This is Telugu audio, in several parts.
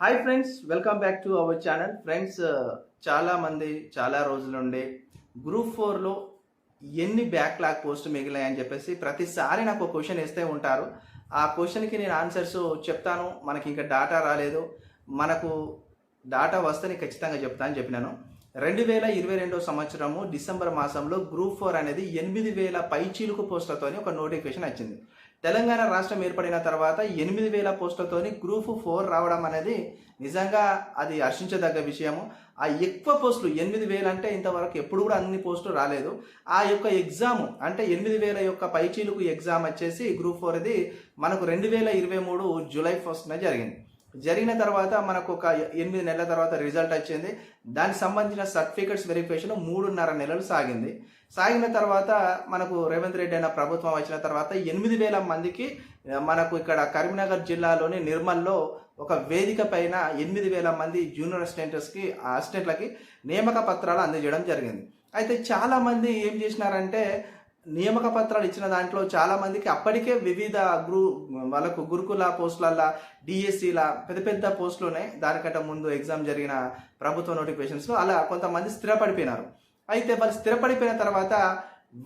Hi friends, welcome back to our channel. Friends, చాలా మంది చాలా రోజుల నుండి గ్రూప్ ఫోర్లో ఎన్ని బ్యాక్లాగ్ పోస్ట్ మిగిలాయని చెప్పేసి ప్రతిసారి నాకు ఒక క్వశ్చన్ ఇస్తే ఉంటారు. ఆ క్వశ్చన్కి నేను ఆన్సర్స్ చెప్తాను. మనకి ఇంకా డాటా రాలేదు, మనకు డాటా వస్తే నేను ఖచ్చితంగా చెప్తాను చెప్పినాను. 2022 సంవత్సరము డిసెంబర్ మాసంలో గ్రూప్ 4 అనేది 8,000 పైచీలుకు పోస్టులతోని ఒక నోటిఫికేషన్ వచ్చింది. తెలంగాణ రాష్ట్రం ఏర్పడిన తర్వాత 8,000 పోస్టులతోని గ్రూప్ 4 రావడం అనేది నిజంగా అది హర్షించదగ్గ విషయము. ఆ ఎక్కువ పోస్టులు 8,000 అంటే ఇంతవరకు ఎప్పుడు కూడా అన్ని పోస్టులు రాలేదు. ఆ యొక్క ఎగ్జామ్ అంటే 8,000 యొక్క పైచీలుకు ఎగ్జామ్ వచ్చేసి గ్రూప్ 4 మనకు 2023 జూలై 1న జరిగిన తర్వాత మనకు ఒక 8 నెలల తర్వాత రిజల్ట్ వచ్చింది. దానికి సంబంధించిన సర్టిఫికెట్స్ వెరిఫికేషన్ 3.5 నెలలు సాగిన తర్వాత మనకు రేవంత్ రెడ్డి అయిన ప్రభుత్వం వచ్చిన తర్వాత 8,000 మందికి మనకు ఇక్కడ కరీంనగర్ జిల్లాలోని నిర్మల్లో ఒక వేదిక పైన 8,000 మంది జూనియర్ అసిస్టెంట్లకి నియామక పత్రాలు అందజేయడం జరిగింది. అయితే చాలామంది ఏం చేసినారంటే నియామక పత్రాలు ఇచ్చిన దాంట్లో చాలా మందికి అప్పటికే వివిధ వాళ్ళకు గురుకుల పోస్టులల్లా డిఎస్సిలా పెద్ద పెద్ద పోస్టులు ఉన్నాయి. దానికంటే ముందు ఎగ్జామ్ జరిగిన ప్రభుత్వ నోటిఫికేషన్స్లో అలా కొంతమంది స్థిరపడిపోయినారు. అయితే వాళ్ళు స్థిరపడిపోయిన తర్వాత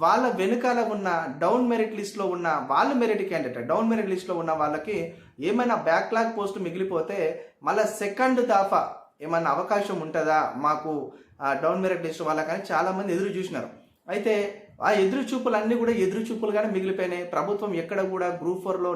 వాళ్ళ వెనుకాల ఉన్న డౌన్ మెరిట్ లిస్ట్లో ఉన్న వాళ్ళు మెరిట్ క్యాండిడేట్ డౌన్ మెరిట్ లిస్ట్లో ఉన్న వాళ్ళకి ఏమైనా బ్యాక్లాగ్ పోస్టు మిగిలిపోతే మళ్ళీ సెకండ్ దఫా ఏమైనా అవకాశం ఉంటుందా మాకు డౌన్ మెరిట్ లిస్ట్ వాళ్ళకని చాలామంది ఎదురు చూసినారు. అయితే ఆ ఎదురు చూపులన్నీ కూడా ఎదురు చూపులుగానే మిగిలిపోయినాయి. ప్రభుత్వం ఎక్కడ కూడా గ్రూప్ 4లో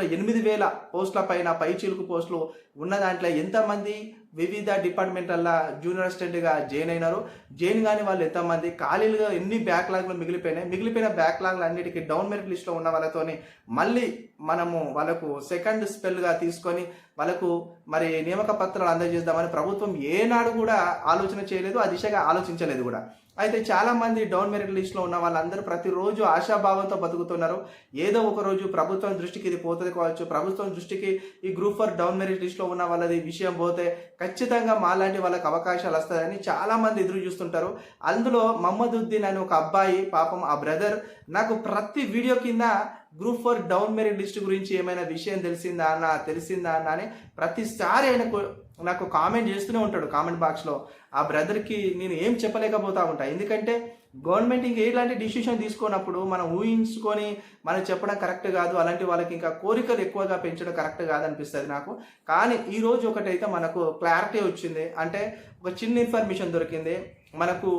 8,000 పోస్టుల పైన పైచీలుకు పోస్టులు ఉన్న దాంట్లో ఎంతమంది వివిధ డిపార్ట్మెంట్ల జూనియర్ అసిస్టెంట్గా జాయిన్ కానీ వాళ్ళు ఎంతమంది ఖాళీలుగా ఎన్ని బ్యాక్లాగ్లు మిగిలిపోయిన బ్యాక్లాగ్లు అన్నిటికీ డౌన్ మెరిట్ లిస్ట్లో ఉన్న వాళ్ళతోని మళ్ళీ మనము వాళ్ళకు సెకండ్ స్పెల్గా తీసుకొని వాళ్ళకు మరి నియామక పత్రాలు అందజేద్దామని ప్రభుత్వం ఏనాడు కూడా ఆలోచన చేయలేదు, ఆ దిశగా ఆలోచించలేదు కూడా. అయితే చాలామంది డౌన్ మెరిట్ లిస్ట్లో ఉన్న వాళ్ళందరూ ప్రతిరోజు ఆశాభావంతో బతుకుతున్నారు. ఏదో ఒక రోజు ప్రభుత్వం దృష్టికి ఇది పోతుంది కావచ్చు, ప్రభుత్వం దృష్టికి ఈ గ్రూప్ 4 డౌన్ మెరిట్ లిస్ట్లో ఉన్న వాళ్ళది విషయం పోతే ఖచ్చితంగా మాలాంటి వాళ్ళకి అవకాశాలు వస్తాయని చాలామంది ఎదురు చూస్తుంటారు. అందులో మహమ్మదుద్దీన్ అని ఒక అబ్బాయి, పాపం ఆ బ్రదర్ నాకు ప్రతి వీడియో కింద గ్రూప్ 4 డౌన్ మెరిట్ లిస్ట్ గురించి ఏమైనా విషయం తెలిసిందా అన్న అని ప్రతిసారి ఆయన నాకు కామెంట్ చేస్తూనే ఉంటాడు కామెంట్ బాక్స్లో. ఆ బ్రదర్కి నేను ఏం చెప్పలేకపోతా ఉంటా. ఎందుకంటే గవర్నమెంట్ ఇంకా ఎలాంటి డిసిషన్ తీసుకున్నప్పుడు మనం ఊహించుకొని మనం చెప్పడం కరెక్ట్ కాదు. అలాంటి వాళ్ళకి ఇంకా కోరికలు ఎక్కువగా పెంచడం కరెక్ట్ కాదనిపిస్తుంది నాకు. కానీ ఈరోజు ఒకటైతే మనకు క్లారిటీ వచ్చింది, అంటే ఒక చిన్న ఇన్ఫర్మేషన్ దొరికింది. మనకు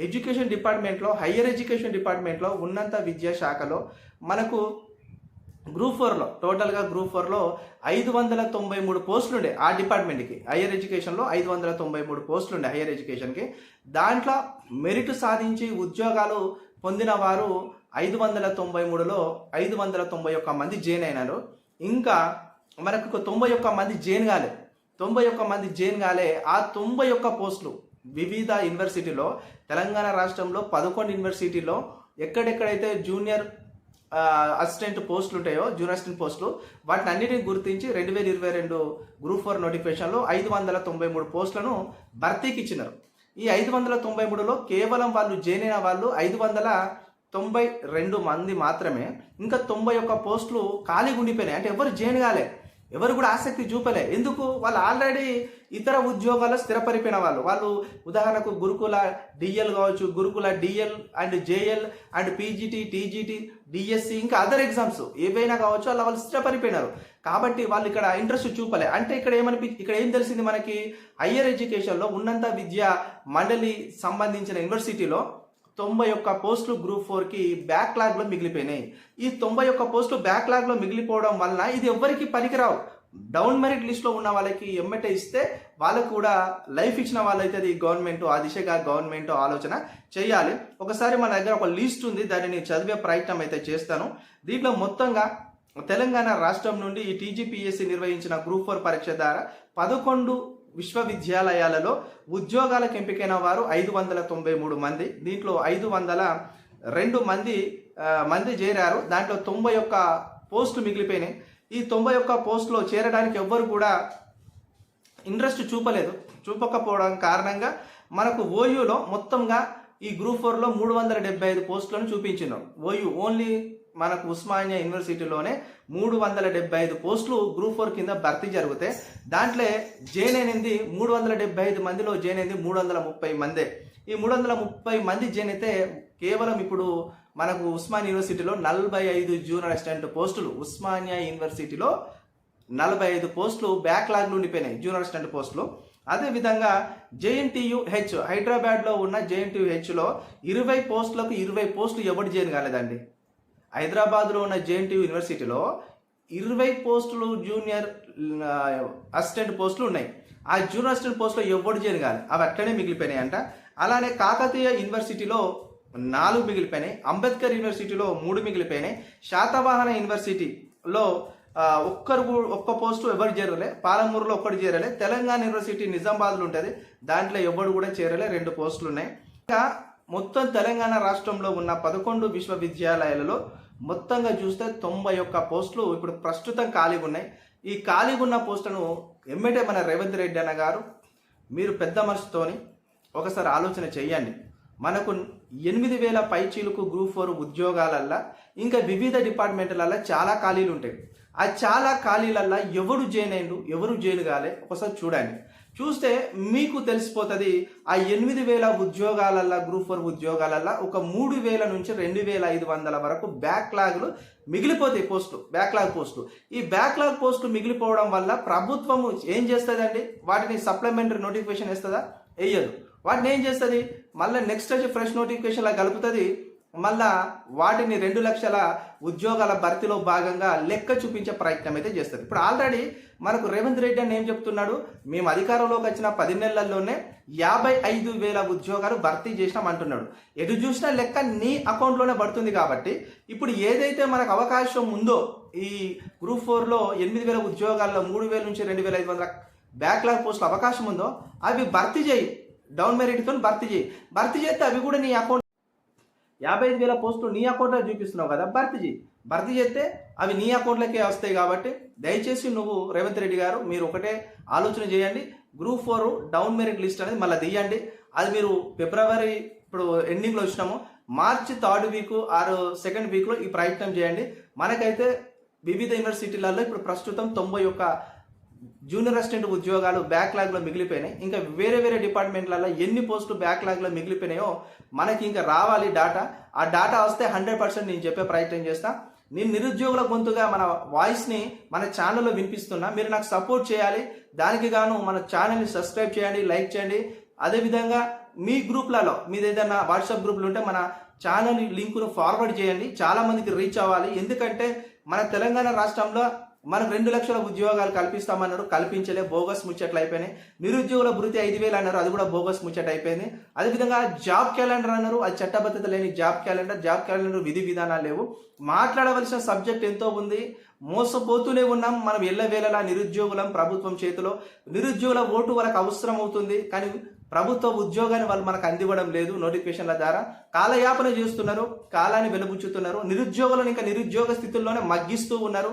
ఎడ్యుకేషన్ డిపార్ట్మెంట్లో, హయ్యర్ ఎడ్యుకేషన్ డిపార్ట్మెంట్లో, ఉన్నత విద్యా శాఖలో మనకు గ్రూప్ 4లో టోటల్గా గ్రూప్ 4లో 593 పోస్టులు ఉండే ఆ డిపార్ట్మెంట్కి. హయ్యర్ ఎడ్యుకేషన్లో 593 పోస్టులు ఉండే హయ్యర్ ఎడ్యుకేషన్కి. దాంట్లో మెరిట్ సాధించి ఉద్యోగాలు పొందిన వారు 593లో 591 మంది జాయిన్ అయినారు. ఇంకా మనకు 91 మంది జాయిన్ కాలే. 91 మంది జాయిన్ కాలే. ఆ 91 పోస్టులు వివిధ యూనివర్సిటీలో, తెలంగాణ రాష్ట్రంలో 11 యూనివర్సిటీలో ఎక్కడెక్కడైతే జూనియర్ అసిస్టెంట్ పోస్టులు ఉంటాయో, జూనియర్ అసిస్టెంట్ పోస్టులు, వాటిని అన్నిటిని గుర్తించి 2022 గ్రూప్ 4 నోటిఫికేషన్లో 593 పోస్టులను భర్తీకి ఇచ్చినారు. ఈ 593లో కేవలం వాళ్ళు జాయిన్ అయిన వాళ్ళు 592 మంది మాత్రమే. ఇంకా 91 పోస్టులు ఖాళీగా ఉండిపోయినాయి. అంటే ఎవరు జాయిన్ కాలే, ఎవరు కూడా ఆసక్తి చూపలే. ఎందుకు? వాళ్ళు ఆల్రెడీ ఇతర ఉద్యోగాల్లో స్థిరపడిపోయిన వాళ్ళు ఉదాహరణకు గురుకుల డిఎల్ కావచ్చు, గురుకుల DL and JL and PGT, TGT, DSC, ఇంకా అదర్ ఎగ్జామ్స్ ఏవైనా కావచ్చు, అలా వాళ్ళు స్థిరపడిపోయినారు. కాబట్టి వాళ్ళు ఇక్కడ ఇంట్రెస్ట్ చూపలే. అంటే ఇక్కడ ఏం తెలిసింది మనకి, హయ్యర్ ఎడ్యుకేషన్లో ఉన్నత విద్యా మండలి సంబంధించిన యూనివర్సిటీలో 91 పోస్టులు గ్రూప్ 4కి బ్యాక్లాగ్లో మిగిలిపోయినాయి. ఈ 91 పోస్టులు బ్యాక్లాగ్లో మిగిలిపోవడం వలన ఇది ఎవ్వరికి పనికిరావు. డౌన్ మెరిట్ లిస్ట్లో ఉన్న వాళ్ళకి ఎమ్మటే ఇస్తే వాళ్ళకు కూడా లైఫ్ ఇచ్చిన వాళ్ళైతే అది గవర్నమెంట్, ఆ దిశగా గవర్నమెంట్ ఆలోచన చేయాలి. ఒకసారి మన దగ్గర ఒక లిస్ట్ ఉంది, దానిని చదివే ప్రయత్నం అయితే చేస్తాను. దీంట్లో మొత్తంగా తెలంగాణ రాష్ట్రం నుండి ఈ టీజీపీఎస్సీ నిర్వహించిన గ్రూప్ 4 పరీక్ష ద్వారా 11 విశ్వవిద్యాలయాలలో ఉద్యోగాలకు ఎంపికైన వారు 593 మంది. దీంట్లో 502 మంది చేరారు. దాంట్లో 91 పోస్టులు మిగిలిపోయినాయి. ఈ 91 పోస్టులో చేరడానికి ఎవ్వరు కూడా ఇంట్రెస్ట్ చూపకపోవడం కారణంగా మనకు ఓయూలో మొత్తంగా ఈ గ్రూప్ 4లో 375 పోస్టులను చూపించినాం. ఓయూ ఓన్లీ మనకు ఉస్మానియా యూనివర్సిటీలోనే 375 పోస్టులు గ్రూప్ 4 కింద భర్తీ జరిగితే దాంట్లో జాయిన్ అయినది 375 మందిలో జాయిన్ అయింది 330 మందే. ఈ 330 మంది జాయిన్ అయితే కేవలం ఇప్పుడు మనకు ఉస్మానియా యూనివర్సిటీలో 45 జూనియర్ అసిస్టెంట్ పోస్టులు, ఉస్మానియా యూనివర్సిటీలో 45 పోస్టులు బ్యాక్లాగ్లు ఉండిపోయినాయి జూనియర్ అసిస్టెంట్ పోస్టులు. అదేవిధంగా JNTU-H హైదరాబాద్లో ఉన్న JNTU-Hలో 20 పోస్టులకు 20 పోస్టులు ఎవరు జాయిన్ కాలేదండి. హైదరాబాద్లో ఉన్న JNTU యూనివర్సిటీలో 20 పోస్టులు జూనియర్ అసిస్టెంట్ పోస్టులు ఉన్నాయి. ఆ జూనియర్ అసిస్టెంట్ పోస్టులో ఎవరు జాయిన్ కాలేదు, అవి అట్లనే మిగిలిపోయినాయి అంట. అలానే కాకతీయ యూనివర్సిటీలో 4 మిగిలిపోయినాయి, అంబేద్కర్ యూనివర్సిటీలో 3 మిగిలిపోయినాయి, శాతవాహన యూనివర్సిటీలో ఒక్క పోస్టు ఎవరు చేరలే, పాలమూరులో ఒక్కడు చేరలే, తెలంగాణ యూనివర్సిటీ నిజామాబాద్లో ఉంటుంది దాంట్లో ఎవరు కూడా చేరలే, 2 పోస్టులు ఉన్నాయి. ఇంకా మొత్తం తెలంగాణ రాష్ట్రంలో ఉన్న 11 విశ్వవిద్యాలయాలలో మొత్తంగా చూస్తే 91 పోస్టులు ఇప్పుడు ప్రస్తుతం ఖాళీగా ఉన్నాయి. ఈ ఖాళీగా ఉన్న పోస్టులను ఎమ్మెటే మన రేవంత్ రెడ్డి అన్న గారు మీరు పెద్ద మనసుతోని ఒకసారి ఆలోచన చేయండి. మనకు 8,000 పైచీలకు గ్రూప్ 4 ఉద్యోగాలల్లో ఇంకా వివిధ డిపార్ట్మెంట్లలో చాలా ఖాళీలు ఉంటాయి. ఆ చాలా ఖాళీలల్లో ఎవరు జాయిన్ అయ్యిండు, ఎవరు జాయిన్ కాలే ఒకసారి చూడండి. చూస్తే మీకు తెలిసిపోతుంది. ఆ 8,000 ఉద్యోగాలల్లో గ్రూప్ 4 ఉద్యోగాలల్లో ఒక 3,000 నుంచి 2,500 వరకు బ్యాక్లాగ్లు మిగిలిపోతాయి పోస్టులు, బ్యాక్లాగ్ పోస్టులు. ఈ బ్యాక్లాగ్ పోస్టులు మిగిలిపోవడం వల్ల ప్రభుత్వం ఏం చేస్తుందండి, వాటిని సప్లిమెంటరీ నోటిఫికేషన్ వేస్తుందా? వేయదు. వాటిని ఏం చేస్తుంది, మళ్ళీ నెక్స్ట్ వచ్చి ఫ్రెష్ నోటిఫికేషన్లా కలుపుతుంది. మళ్ళా వాటిని 2 లక్షల ఉద్యోగాల భర్తీలో భాగంగా లెక్క చూపించే ప్రయత్నం అయితే చేస్తుంది. ఇప్పుడు ఆల్రెడీ మనకు రేవంత్ రెడ్డి అని ఏం చెప్తున్నాడు, మేము అధికారంలోకి వచ్చిన 10 నెలల్లోనే 55,000 ఉద్యోగాలు భర్తీ చేసినాం అంటున్నాడు. ఎటు చూసినా లెక్క నీ అకౌంట్లోనే పడుతుంది. కాబట్టి ఇప్పుడు ఏదైతే మనకు అవకాశం ఉందో ఈ గ్రూప్ 4లో 8,000 ఉద్యోగాల్లో 3,000 నుంచి 2,500 బ్యాక్లాగ్ పోస్టులు అవకాశం ఉందో అవి భర్తీ చేయి, డౌన్ మెరిట్తో భర్తీ చేయి. భర్తీ చేస్తే అవి కూడా నీ అకౌంట్ 55,000 పోస్టులు నీ అకౌంట్లో చూపిస్తున్నావు కదా, భర్తీ చేయి. భర్తీ చేస్తే అవి నీ అకౌంట్లకే వస్తాయి. కాబట్టి దయచేసి నువ్వు రేవంత్ రెడ్డి గారు మీరు ఒకటే ఆలోచన చేయండి, గ్రూప్ 4 డౌన్ మెరిట్ లిస్ట్ అనేది మళ్ళీ తీయండి. అది మీరు ఫిబ్రవరి ఇప్పుడు ఎండింగ్లో వచ్చినాము, మార్చి 3rd వీక్ ఆర్ 2nd వీక్లో ఈ ప్రయత్నం చేయండి. మనకైతే వివిధ యూనివర్సిటీలలో ఇప్పుడు ప్రస్తుతం 91 జూనియర్ అసిస్టెంట్ ఉద్యోగాలు బ్యాక్లాగ్లో మిగిలిపోయినాయి. ఇంకా వేరే వేరే డిపార్ట్మెంట్లలో ఎన్ని పోస్టులు బ్యాక్లాగ్లో మిగిలిపోయినాయో మనకి ఇంకా రావాలి డాటా. ఆ డాటా వస్తే 100% నేను చెప్పే ప్రయత్నం చేస్తా. నేను నిరుద్యోగుల గొంతుగా మన వాయిస్ని మన ఛానల్లో వినిపిస్తున్నా, మీరు నాకు సపోర్ట్ చేయాలి. దానికి గాను మన ఛానల్ని సబ్స్క్రైబ్ చేయండి, లైక్ చేయండి. అదేవిధంగా మీ గ్రూప్లలో మీది ఏదైనా వాట్సాప్ గ్రూప్లు ఉంటే మన ఛానల్ లింకును ఫార్వర్డ్ చేయండి, చాలా మందికి రీచ్ అవ్వాలి. ఎందుకంటే మన తెలంగాణ రాష్ట్రంలో మనకు 2 లక్షల ఉద్యోగాలు కల్పిస్తామన్నారు, కల్పించలే, బోగస్ ముచ్చట్లు అయిపోయినాయి. నిరుద్యోగుల భృతి 5,000 అన్నారు, అది కూడా బోగస్ ముచ్చట అయిపోయింది. అదేవిధంగా జాబ్ క్యాలెండర్ అన్నారు, అది చట్టబద్ధత లేని జాబ్ క్యాలెండర్ విధి విధానాలు లేవు. మాట్లాడవలసిన సబ్జెక్ట్ ఎంతో ఉంది, మోసపోతూనే ఉన్నాం. మనం ఎల్లవేళలా నిరుద్యోగులం ప్రభుత్వం చేతిలో. నిరుద్యోగుల ఓటు వాళ్ళకి అవసరం అవుతుంది, కానీ ప్రభుత్వ ఉద్యోగాన్ని వాళ్ళు మనకు అందివ్వడం లేదు. నోటిఫికేషన్ల ద్వారా కాలయాపన చేస్తున్నారు, కాలాన్ని వెలుబుచ్చుతున్నారు. నిరుద్యోగులను ఇంకా నిరుద్యోగ స్థితుల్లోనే మగ్గిస్తూ ఉన్నారు.